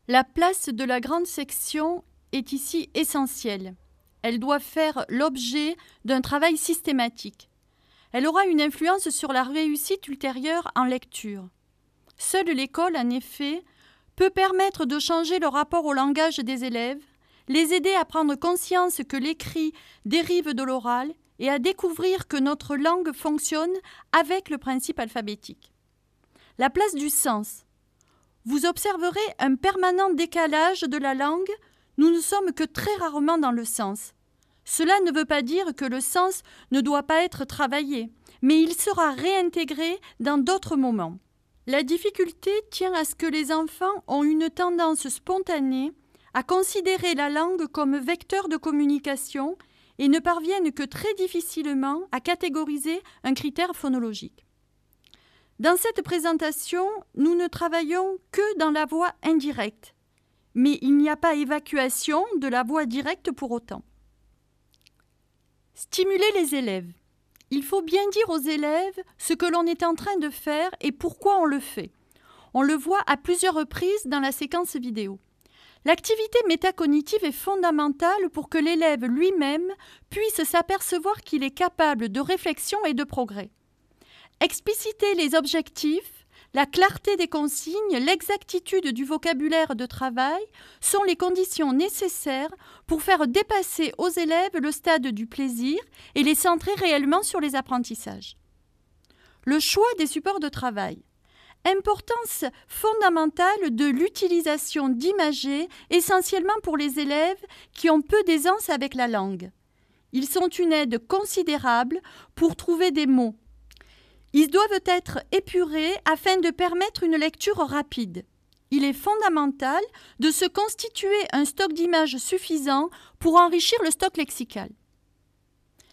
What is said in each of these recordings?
La place de la grande section est ici essentielle. Elle doit faire l'objet d'un travail systématique. Elle aura une influence sur la réussite ultérieure en lecture. Seule l'école, en effet, peut permettre de changer le rapport au langage des élèves, les aider à prendre conscience que l'écrit dérive de l'oral et à découvrir que notre langue fonctionne avec le principe alphabétique. La place du sens. Vous observerez un permanent décalage de la langue, nous ne sommes que très rarement dans le sens. Cela ne veut pas dire que le sens ne doit pas être travaillé, mais il sera réintégré dans d'autres moments. La difficulté tient à ce que les enfants ont une tendance spontanée à considérer la langue comme vecteur de communication et ne parviennent que très difficilement à catégoriser un critère phonologique. Dans cette présentation, nous ne travaillons que dans la voix indirecte, mais il n'y a pas évacuation de la voix directe pour autant. Stimuler les élèves. Il faut bien dire aux élèves ce que l'on est en train de faire et pourquoi on le fait. On le voit à plusieurs reprises dans la séquence vidéo. L'activité métacognitive est fondamentale pour que l'élève lui-même puisse s'apercevoir qu'il est capable de réflexion et de progrès. Expliciter les objectifs, la clarté des consignes, l'exactitude du vocabulaire de travail sont les conditions nécessaires pour faire dépasser aux élèves le stade du plaisir et les centrer réellement sur les apprentissages. Le choix des supports de travail. Importance fondamentale de l'utilisation d'images essentiellement pour les élèves qui ont peu d'aisance avec la langue. Ils sont une aide considérable pour trouver des mots. Ils doivent être épurés afin de permettre une lecture rapide. Il est fondamental de se constituer un stock d'images suffisant pour enrichir le stock lexical.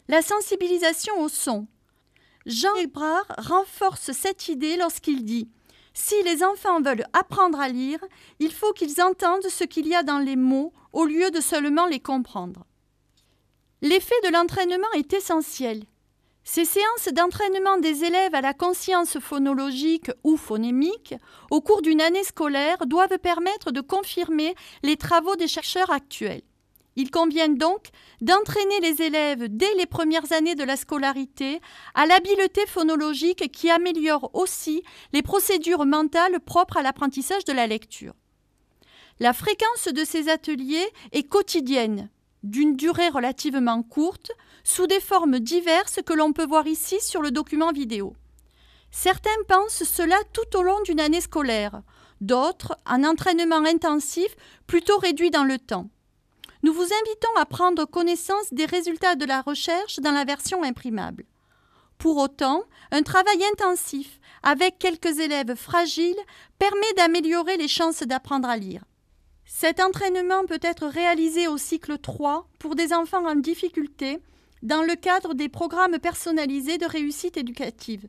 La sensibilisation au son. Jean Hébrard renforce cette idée lorsqu'il dit « Si les enfants veulent apprendre à lire, il faut qu'ils entendent ce qu'il y a dans les mots au lieu de seulement les comprendre. » L'effet de l'entraînement est essentiel. Ces séances d'entraînement des élèves à la conscience phonologique ou phonémique au cours d'une année scolaire doivent permettre de confirmer les travaux des chercheurs actuels. Il convient donc d'entraîner les élèves dès les premières années de la scolarité à l'habileté phonologique qui améliore aussi les procédures mentales propres à l'apprentissage de la lecture. La fréquence de ces ateliers est quotidienne, d'une durée relativement courte, sous des formes diverses que l'on peut voir ici sur le document vidéo. Certains pensent cela tout au long d'une année scolaire, d'autres en entraînement intensif plutôt réduit dans le temps. Nous vous invitons à prendre connaissance des résultats de la recherche dans la version imprimable. Pour autant, un travail intensif avec quelques élèves fragiles permet d'améliorer les chances d'apprendre à lire. Cet entraînement peut être réalisé au cycle 3 pour des enfants en difficulté dans le cadre des programmes personnalisés de réussite éducative.